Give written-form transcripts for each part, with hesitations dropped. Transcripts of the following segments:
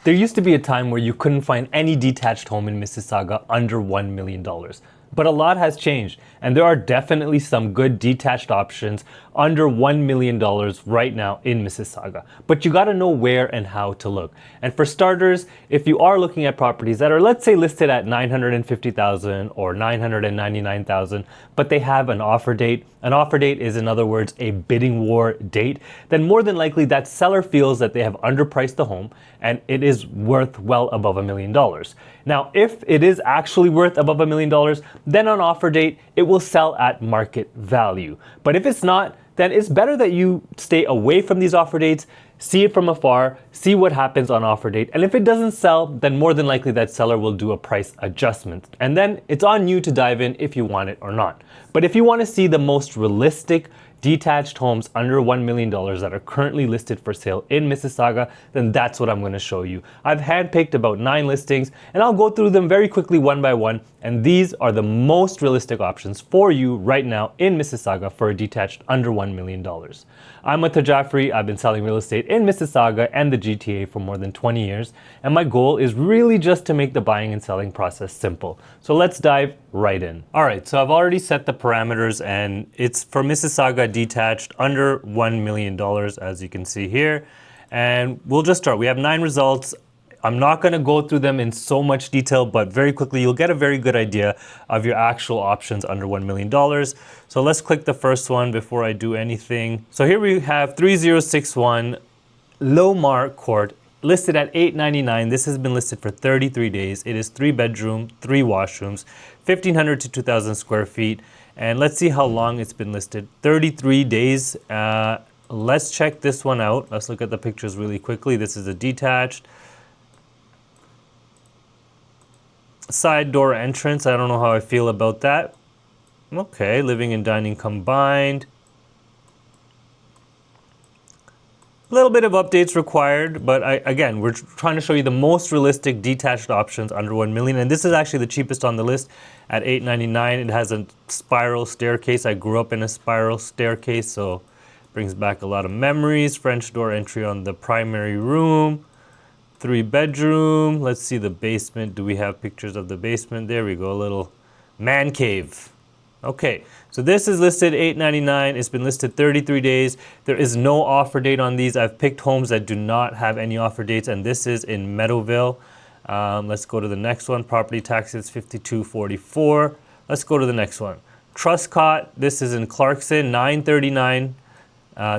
There used to be a time where you couldn't find any detached home in Mississauga under $1 million. But a lot has changed, and there are definitely some good detached options under $1 million right now in Mississauga. But you gotta know where and how to look. And for starters, if you are looking at properties that are, let's say, listed at $950,000 or $999,000, but they have an offer date is, in other words, a bidding war date, then more than likely that seller feels that they have underpriced the home and it is worth well above $1 million. Now, if it is actually worth above $1 million, then on offer date, it will sell at market value. But if it's not, then it's better that you stay away from these offer dates, see it from afar, see what happens on offer date. And if it doesn't sell, then more than likely that seller will do a price adjustment. And then it's on you to dive in if you want it or not. But if you want to see the most realistic detached homes under $1 million that are currently listed for sale in Mississauga, then that's what I'm going to show you. I've handpicked about 9 listings, and I'll go through them very quickly one by one, and these are the most realistic options for you right now in Mississauga for a detached under $1 million. I'm Mata Jaffrey. I've been selling real estate in Mississauga and the GTA for more than 20 years, and my goal is really just to make the buying and selling process simple. So let's dive right in. All right, so I've already set the parameters, and it's for Mississauga detached under $1 million, as you can see here. And we'll just start. We have 9 results. I'm not going to go through them in so much detail, but very quickly you'll get a very good idea of your actual options under $1 million. So let's click the first one before I do anything. So here we have 3061 Lomar Court, listed at $899. This has been listed for 33 days. It is 3 bedroom, 3 washrooms, 1,500 to 2,000 square feet. And let's see how long it's been listed. 33 days. Let's check this one out. Let's look at the pictures really quickly. This is a detached. Side door entrance. I don't know how I feel about that. Okay, living and dining combined. A little bit of updates required, but again, we're trying to show you the most realistic detached options under $1 million, and this is actually the cheapest on the list at $899. It has a spiral staircase. I grew up in a spiral staircase, so it brings back a lot of memories. French door entry on the primary room. 3 bedroom. Let's see the basement. Do we have pictures of the basement? There we go, a little man cave. Okay, so this is listed $899. It's been listed 33 days. There is no offer date on these. I've picked homes that do not have any offer dates, and this is in Meadowvale. Let's go to the next one. Property taxes $52.44. Let's go to the next one. Truscott. This is in Clarkson, $939.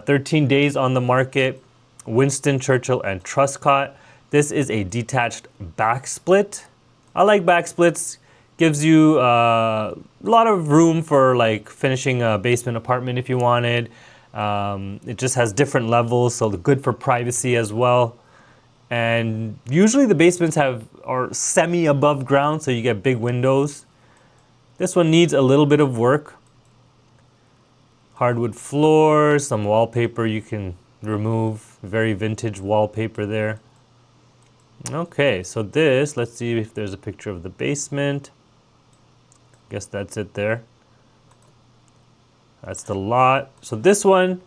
13 days on the market. Winston Churchill and Truscott. This is a detached backsplit. I like backsplits. Gives you a lot of room for like finishing a basement apartment if you wanted. It just has different levels, so good for privacy as well. And usually the basements are semi above ground, so you get big windows. This one needs a little bit of work. Hardwood floors, some wallpaper you can remove. Very vintage wallpaper there. Okay, so this, let's see if there's a picture of the basement. Guess that's it there. That's the lot. So this one,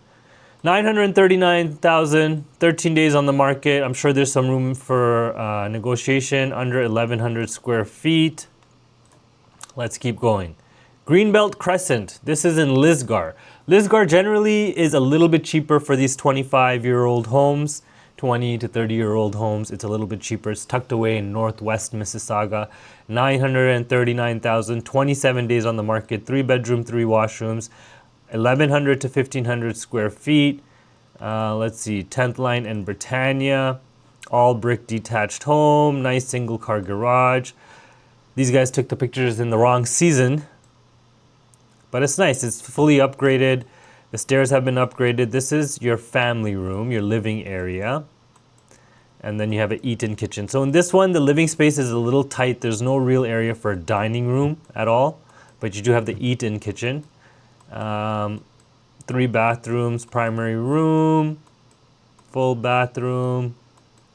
$939,000, 13 days on the market. I'm sure there's some room for negotiation under 1,100 square feet. Let's keep going. Greenbelt Crescent. This is in Lisgar. Lisgar generally is a little bit cheaper for these 25-year-old homes. 20 to 30-year-old homes. It's a little bit cheaper. It's tucked away in northwest Mississauga. $939,000, 27 days on the market, 3 bedroom, 3 washrooms, 1,100 to 1,500 square feet. Let's see, 10th Line and Britannia, all brick detached home, nice single car garage. These guys took the pictures in the wrong season, but it's nice. It's fully upgraded. The stairs have been upgraded. This is your family room, your living area. And then you have an eat-in kitchen. So in this one, the living space is a little tight. There's no real area for a dining room at all. But you do have the eat-in kitchen. 3 bathrooms, primary room, full bathroom.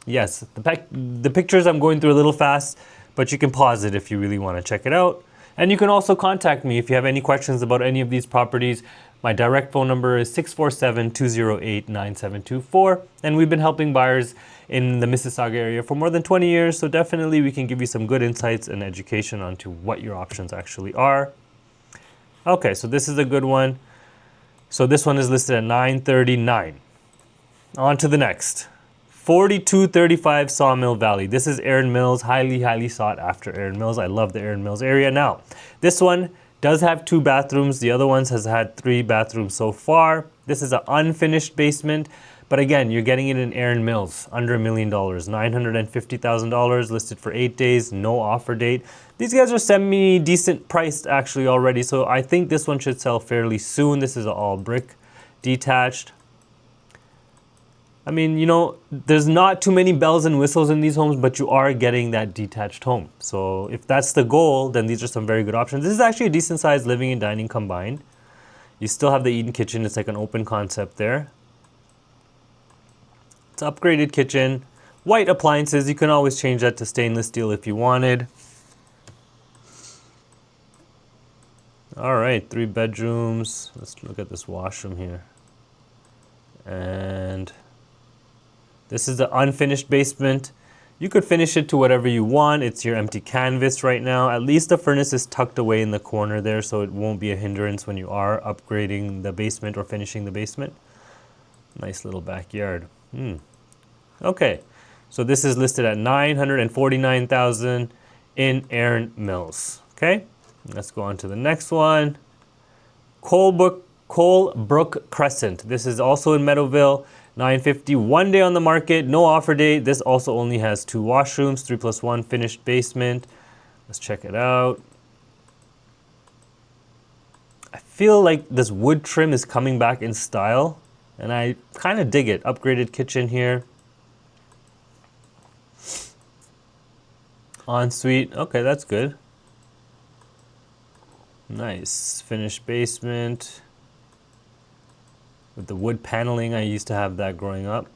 Yes, the pictures I'm going through a little fast, but you can pause it if you really want to check it out. And you can also contact me if you have any questions about any of these properties. My direct phone number is 647-208-9724. And we've been helping buyers in the Mississauga area for more than 20 years. So definitely we can give you some good insights and education onto what your options actually are. Okay, so this is a good one. So this one is listed at $939. On to the next. 4235 Sawmill Valley. This is Erin Mills, highly sought after Erin Mills. I love the Erin Mills area. Now, this one does have 2 bathrooms. The other ones has had 3 bathrooms so far. This is an unfinished basement, but again, you're getting it in Erin Mills, under $1 million, $950,000 listed for 8 days, no offer date. These guys are semi-decent priced actually already, so I think this one should sell fairly soon. This is an all brick detached. I mean, you know, there's not too many bells and whistles in these homes, but you are getting that detached home. So if that's the goal, then these are some very good options. This is actually a decent sized living and dining combined. You still have the eat-in kitchen. It's like an open concept there. It's an upgraded kitchen. White appliances. You can always change that to stainless steel if you wanted. All right, 3 bedrooms. Let's look at this washroom here. And this is the unfinished basement. You could finish it to whatever you want. It's your empty canvas right now. At least the furnace is tucked away in the corner there, so it won't be a hindrance when you are upgrading the basement or finishing the basement. Nice little backyard. Okay, so this is listed at $949,000 in Erin Mills. Okay, let's go on to the next one. Colebrook Crescent. This is also in Meadowvale. $950, 1 day on the market, no offer date. This also only has 2 washrooms, 3+1 finished basement. Let's check it out. I feel like this wood trim is coming back in style, and I kind of dig it. Upgraded kitchen here. Ensuite, okay, that's good. Nice, finished basement. With the wood paneling, I used to have that growing up.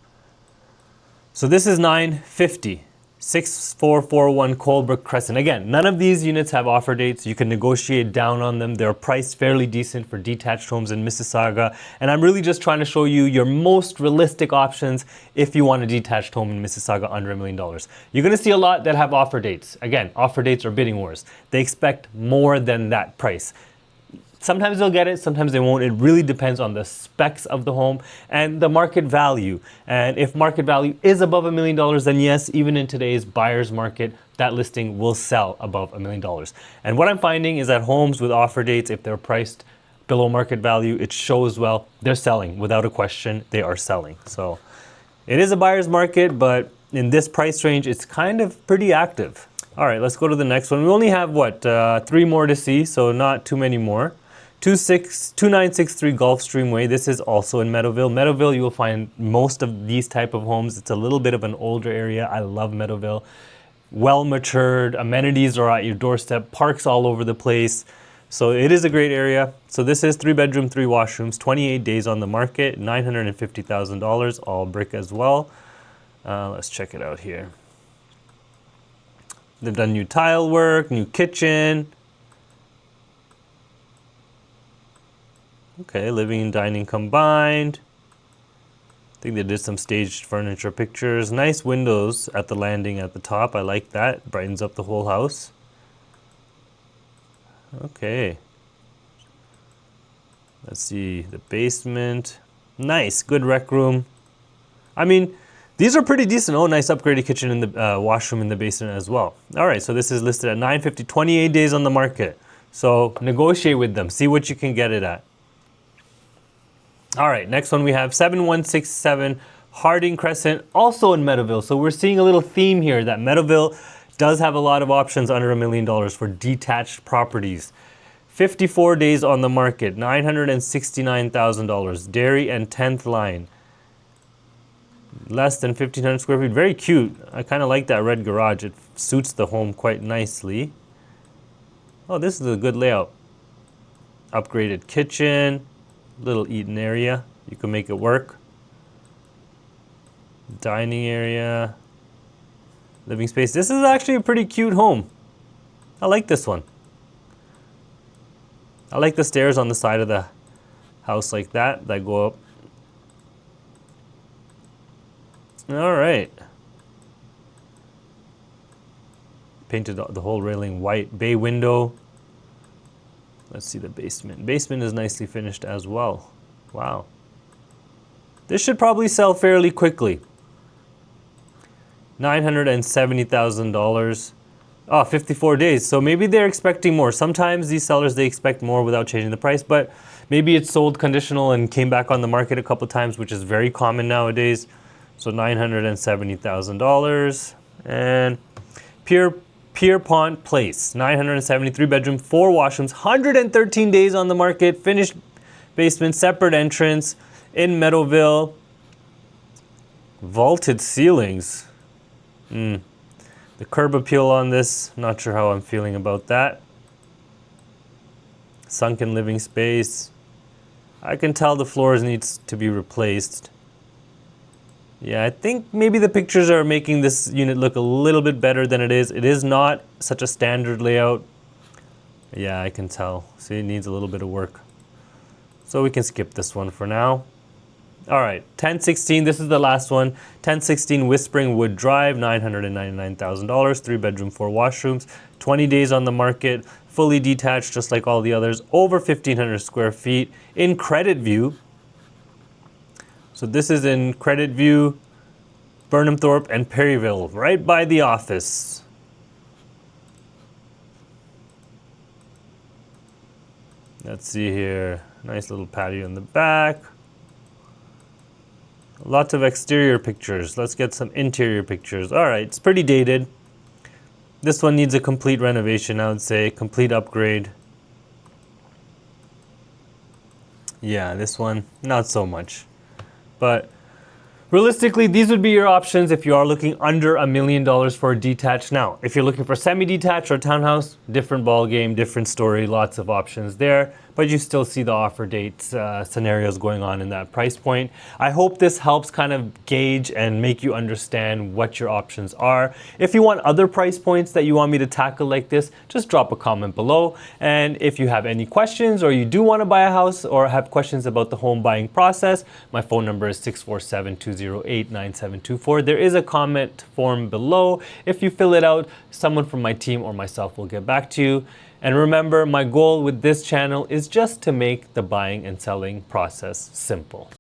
So this is $950, 6441 Colebrook Crescent. Again, none of these units have offer dates. You can negotiate down on them. They're priced fairly decent for detached homes in Mississauga. And I'm really just trying to show you your most realistic options if you want a detached home in Mississauga under $1 million. You're going to see a lot that have offer dates. Again, offer dates are bidding wars. They expect more than that price. Sometimes they'll get it, sometimes they won't. It really depends on the specs of the home and the market value. And if market value is above $1 million, then yes, even in today's buyer's market, that listing will sell above $1 million. And what I'm finding is that homes with offer dates, if they're priced below market value, it shows well, they're selling. Without a question, they are selling. So it is a buyer's market, but in this price range, it's kind of pretty active. All right, let's go to the next one. We only have, 3 more to see, so not too many more. 2963 Gulfstream Way. This is also in Meadowvale. Meadowvale, you will find most of these type of homes. It's a little bit of an older area. I love Meadowvale. Well matured, amenities are at your doorstep, parks all over the place. So it is a great area. So this is 3 bedroom, 3 washrooms, 28 days on the market, $950,000, all brick as well. Let's check it out here. They've done new tile work, new kitchen. Okay, living and dining combined. I think they did some staged furniture pictures. Nice windows at the landing at the top. I like that. Brightens up the whole house. Okay. Let's see, the basement. Nice, good rec room. I mean, these are pretty decent. Oh, nice upgraded kitchen in the washroom in the basement as well. All right, so this is listed at $950, 28 days on the market. So negotiate with them. See what you can get it at. All right, next one we have 7167 Harding Crescent, also in Meadowvale. So we're seeing a little theme here that Meadowvale does have a lot of options under $1 million for detached properties. 54 days on the market, $969,000. Dairy and 10th line. Less than 1,500 square feet. Very cute. I kind of like that red garage. It suits the home quite nicely. Oh, this is a good layout. Upgraded kitchen. Little eating area. You can make it work. Dining area. Living space. This is actually a pretty cute home. I like this one. I like the stairs on the side of the house like that go up. All right. Painted the whole railing white. Bay window. Let's see the basement. Basement is nicely finished as well. Wow. This should probably sell fairly quickly. $970,000. Oh, 54 days. So maybe they're expecting more. Sometimes these sellers, they expect more without changing the price, but maybe it's sold conditional and came back on the market a couple times, which is very common nowadays. So $970,000. And Pierpont Place, 973 bedroom, 4 washrooms, 113 days on the market, finished basement, separate entrance in Meadowvale. Vaulted ceilings. The curb appeal on this, not sure how I'm feeling about that. Sunken living space. I can tell the floors needs to be replaced. Yeah, I think maybe the pictures are making this unit look a little bit better than it is. It is not such a standard layout. Yeah, I can tell. See, it needs a little bit of work. So we can skip this one for now. All right, 1016, this is the last one. 1016 Whispering Wood Drive, $999,000, 3 bedroom, 4 washrooms, 20 days on the market, fully detached just like all the others, over 1,500 square feet in Creditview. So this is in Creditview, Burnhamthorpe, and Perryville, right by the office. Let's see here, nice little patio in the back. Lots of exterior pictures. Let's get some interior pictures. All right, it's pretty dated. This one needs a complete renovation, I would say, complete upgrade. Yeah, this one, not so much. But realistically, these would be your options if you are looking under $1 million for a detached. Now, if you're looking for semi-detached or townhouse, different ball game, different story, lots of options there. But you still see the offer dates scenarios going on in that price point. I hope this helps kind of gauge and make you understand what your options are. If you want other price points that you want me to tackle like this, just drop a comment below. And if you have any questions or you do want to buy a house or have questions about the home buying process, my phone number is 647-208-9724. There is a comment form below. If you fill it out, someone from my team or myself will get back to you. And remember, my goal with this channel is just to make the buying and selling process simple.